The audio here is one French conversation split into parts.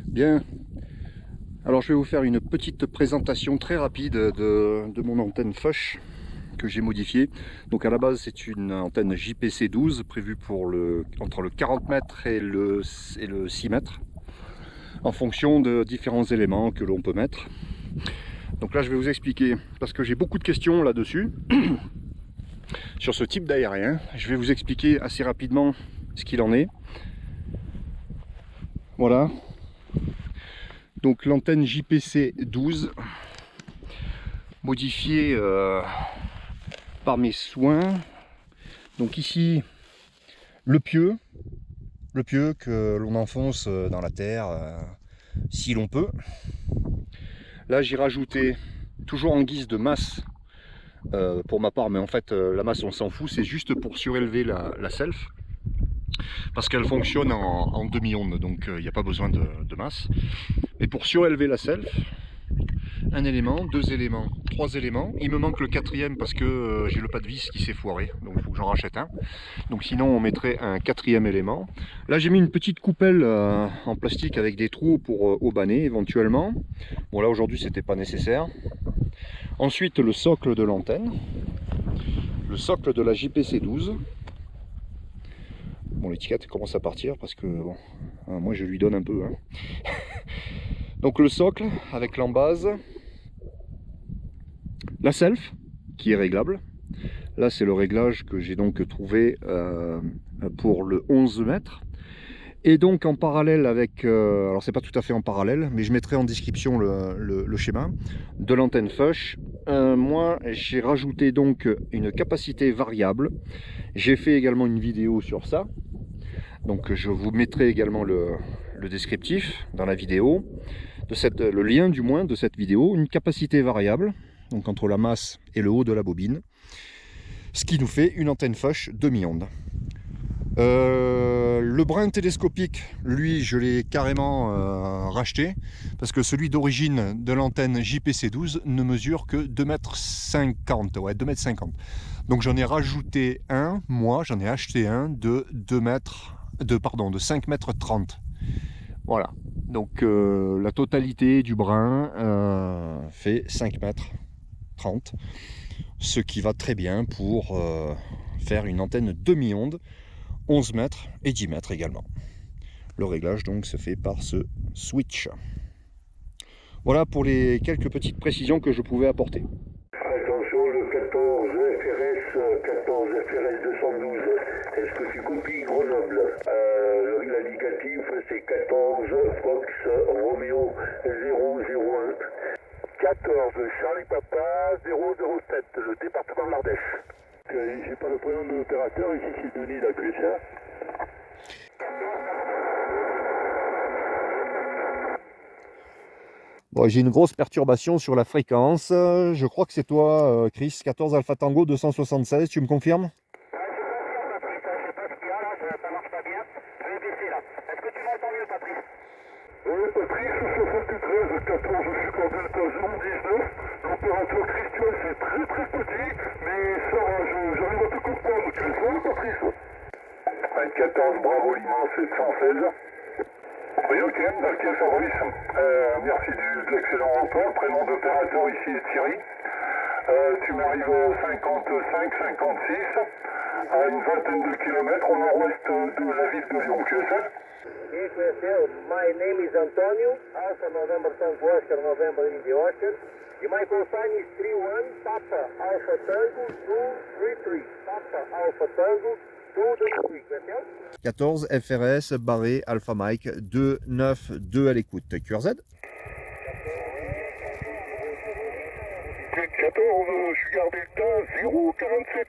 Bien, alors je vais vous faire une petite présentation très rapide de mon antenne Fush que j'ai modifiée. Donc à la base c'est une antenne JPC 12 prévue pour entre le 40 mètres et le 6 mètres en fonction de différents éléments que l'on peut mettre. Donc là je vais vous expliquer, parce que j'ai beaucoup de questions là-dessus sur ce type d'aérien. Je vais vous expliquer assez rapidement ce qu'il en est. Voilà. Donc l'antenne JPC 12 modifiée par mes soins. Donc ici le pieu que l'on enfonce dans la terre si l'on peut. Là j'ai rajouté, toujours en guise de masse pour ma part, mais en fait la masse on s'en fout, c'est juste pour surélever la self, parce qu'elle fonctionne en demi-onde, donc il n'y a pas besoin de masse. Mais pour surélever la self, un élément, deux éléments, trois éléments. Il me manque le quatrième parce que j'ai le pas de vis qui s'est foiré, donc il faut que j'en rachète un. Donc sinon on mettrait un quatrième élément. Là j'ai mis une petite coupelle en plastique avec des trous pour aubaner éventuellement. Bon là aujourd'hui c'était pas nécessaire. Ensuite le socle de l'antenne, le socle de la JPC 12. Bon, l'étiquette commence à partir parce que bon, moi je lui donne un peu. Hein. Donc le socle avec l'embase, la self qui est réglable. Là c'est le réglage que j'ai donc trouvé pour le 11 mètres. Et donc en parallèle avec, alors c'est pas tout à fait en parallèle, mais je mettrai en description le schéma de l'antenne Fush. Moi j'ai rajouté donc une capacité variable. J'ai fait également une vidéo sur ça. Donc je vous mettrai également le descriptif dans la vidéo, le lien du moins de cette vidéo. Une capacité variable, donc entre la masse et le haut de la bobine, ce qui nous fait une antenne Fush demi-onde. Le brin télescopique, lui, je l'ai carrément racheté, parce que celui d'origine de l'antenne JPC 12 ne mesure que 2,50 m, ouais, 2,50 m. Donc j'en ai rajouté un, moi j'en ai acheté un de 5,30 m. Voilà, donc la totalité du brin fait 5,30 m, ce qui va très bien pour faire une antenne demi-onde, 11 mètres et 10 mètres également. Le réglage donc se fait par ce switch. Voilà pour les quelques petites précisions que je pouvais apporter. Attention, le 14 FRS 212, est-ce que tu copies Grenoble? L'indicatif c'est 14 Fox Romeo 001. 14 Charlie Papa 007, le département de l'Ardèche. J'ai pas le prénom de l'opérateur, ici c'est Denis la QSA. Bon, j'ai une grosse perturbation sur la fréquence. Je crois que c'est toi, Chris, 14 Alpha Tango 276, tu me confirmes? Je confirme, Patrice, je sais pas ce qu'il y a là, ça marche pas bien. Je vais baisser là. Est-ce que tu m'entends mieux, Patrice? Oui, Patrice, 73, 14, je suis en Delta 019. L'opérateur Christian, c'est très très petit, mais ça, j'arrive à Patrice. 14 Bravo Lima 716. Oui, ok, Fabrice. Merci de l'excellent rapport. Prénom d'opérateur ici est Thierry. Tu m'arrives à 55-56, à une vingtaine de kilomètres au nord-ouest de la ville de Lyon, QSL. My name is Antonio, Alpha November Tango Oscar, November Indy Oscar. And my call sign is 31 Papa Alpha Tango 233. Papa Alpha Tango 233. 14 FRS barré Alpha Mike 292 à l'écoute. QRZ. 14, je suis gardé Delta 047.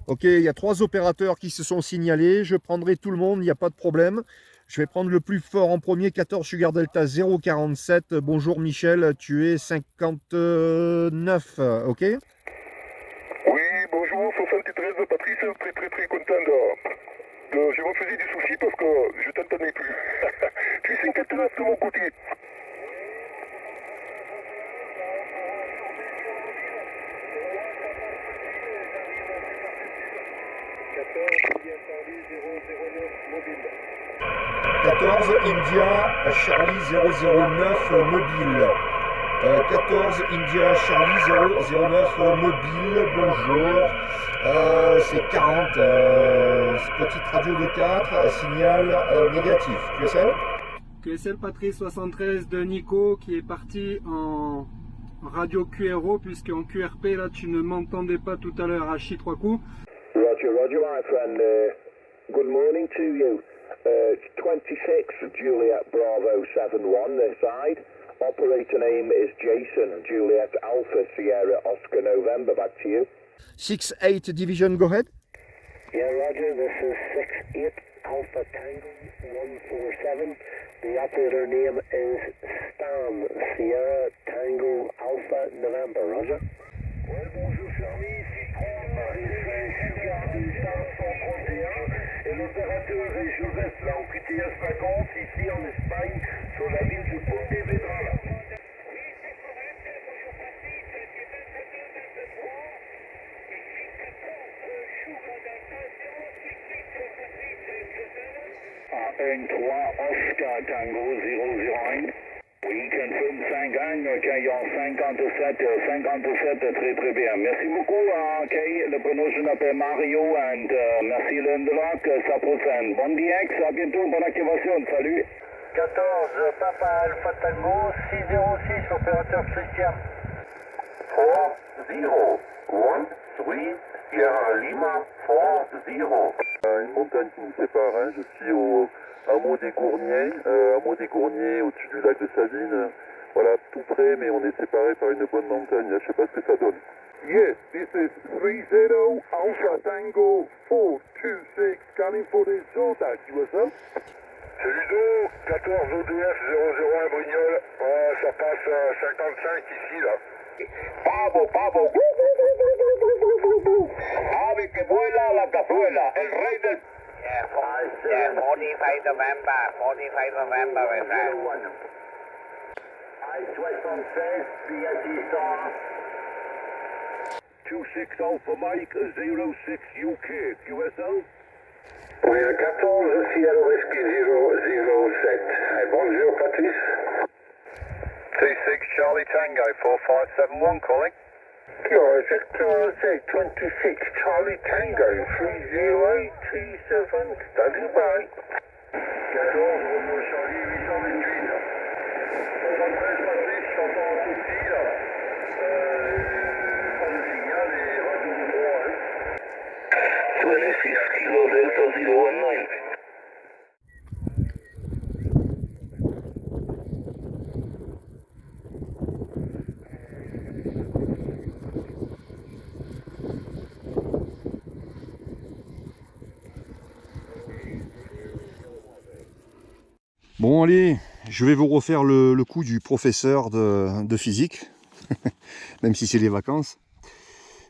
Ok, il y a 3 opérateurs qui se sont signalés. Je prendrai tout le monde, il n'y a pas de problème. Je vais prendre le plus fort en premier, 14 Sugar Delta 047. Bonjour Michel, tu es 59, ok? Oui, bonjour, 73 Patrice, très content je me faisais des soucis parce que je t'entendais plus. Tu es 59 de mon côté. India Charlie 009 mobile. 14 India Charlie 009 mobile, bonjour. C'est 40, petite radio de 4, signal négatif. QSL QSL Patrice 73 de Nico qui est parti en radio QRO, puisqu'en QRP là tu ne m'entendais pas tout à l'heure à chi 3 coups. Roger, my friend. Good morning to you. 26 Juliet Bravo 71 this side. Operator name is Jason, Juliet Alpha Sierra Oscar November, back to you. 6-8 division, go ahead. Yeah, Roger, this is 6-8 Alpha Tango 147. The operator name is Stan, Sierra Tango Alpha November, Roger. Ouais, bonjour Charlie, Citron, Marie-Saint, Sugar Delta 131. Et l'opérateur est Joseph, là, au QTS 50, ici en Espagne, sur la ville de Pontevedra. N3 Oscar Tango 001. Oui, confirme 5 accueillant 57, très bien. Merci beaucoup, ok. Le prénom, je m'appelle Mario, and merci Lendeloc, ça procède. Bon DX, à bientôt, bonne activation, salut. 14 Papa Alpha Tango 606, opérateur Christian. 4-0-1-3 Sierra Lima 4-0. Une montagne qui nous sépare, hein. Je suis au hameau des Gourniers, au-dessus du lac de Savine. Voilà, tout près, mais on est séparés par une bonne montagne. Là, je sais pas ce que ça donne. Yes, this is 30 Alpha Tango 426, calling for the Zotac, USA. C'est Ludo, 14 ODS 001 Brignoles. Ça passe à 55 ici, là. Pavo. Ave que vuela la cazuela, el rey del... Yeah, 45 November, my friend. I-76, BSE 26 Alpha Mike 06 UK, QSL. Oui, 14 Sierra Whiskey 007. Bonjour, Patrice. 26 Charlie Tango 4571 calling. Victor 26 Charlie Tango 30827, standing by. 14 Romeo Charlie 828. 73 Patrice, je t'entends un peu petit là. Pas de signal et radio de 3, hein. 26 Kilo Delta 019. Bon allez, je vais vous refaire le coup du professeur de physique, même si c'est les vacances.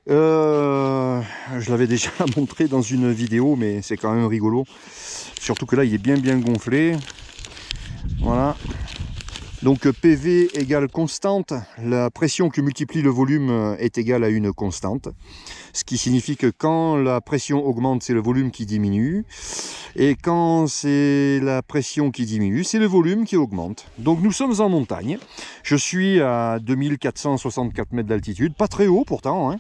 Je l'avais déjà montré dans une vidéo, mais c'est quand même rigolo. Surtout que là, il est bien gonflé. Voilà. Donc PV égale constante, la pression que multiplie le volume est égale à une constante. Ce qui signifie que quand la pression augmente, c'est le volume qui diminue. Et quand c'est la pression qui diminue, c'est le volume qui augmente. Donc nous sommes en montagne. Je suis à 2464 mètres d'altitude, pas très haut pourtant, hein.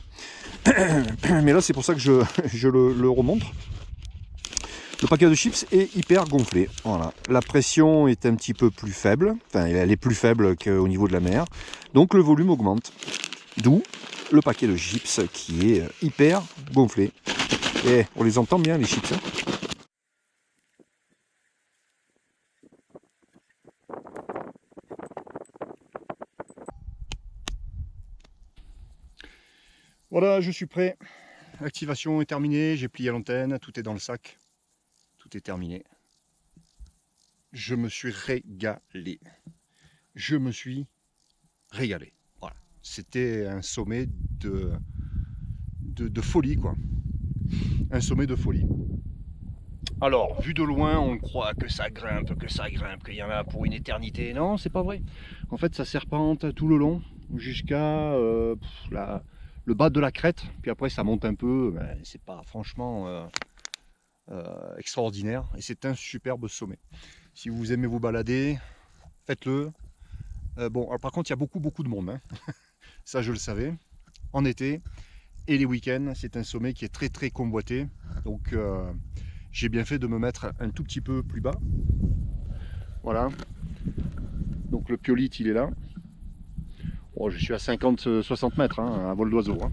Mais là c'est pour ça que je le remonte. Le paquet de chips est hyper gonflé. Voilà. La pression est un petit peu plus faible. Enfin, elle est plus faible qu'au niveau de la mer. Donc le volume augmente. D'où le paquet de chips qui est hyper gonflé. Et on les entend bien les chips. Hein. Voilà, je suis prêt. L'activation est terminée. J'ai plié l'antenne. Tout est dans le sac. Tout est terminé. Je me suis régalé. Je me suis régalé. Voilà. C'était un sommet de folie, quoi. Un sommet de folie. Alors, vu de loin, on croit que ça grimpe, qu'il y en a pour une éternité. Non, c'est pas vrai. En fait, ça serpente tout le long jusqu'à le bas de la crête. Puis après, ça monte un peu. Ben, c'est pas franchement... extraordinaire et c'est un superbe sommet. Si vous aimez vous balader, faites-le. Bon, alors par contre, il y a beaucoup de monde, hein. Ça je le savais. En été et les week-ends, c'est un sommet qui est très convoité. Donc j'ai bien fait de me mettre un tout petit peu plus bas. Voilà. Donc le pyolite, il est là. Oh, je suis à 50-60 mètres, hein, à vol d'oiseau. Hein.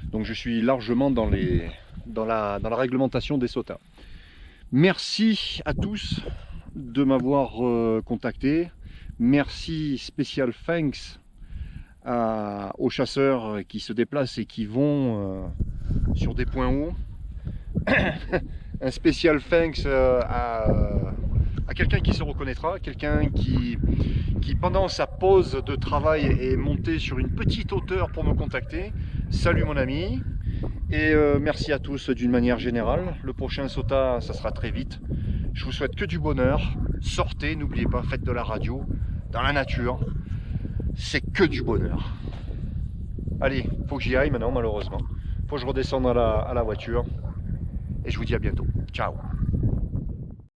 Donc je suis largement dans la réglementation des SOTA. Merci à tous de m'avoir contacté. Merci spécial thanks aux chasseurs qui se déplacent et qui vont sur des points hauts. Un spécial thanks à quelqu'un qui se reconnaîtra, quelqu'un qui pendant sa pause de travail est monté sur une petite hauteur pour me contacter. Salut mon ami. Et merci à tous d'une manière générale. Le prochain SOTA, ça sera très vite. Je vous souhaite que du bonheur. Sortez, n'oubliez pas, faites de la radio, dans la nature. C'est que du bonheur. Allez, faut que j'y aille maintenant, malheureusement. Faut que je redescende à la voiture. Et je vous dis à bientôt. Ciao.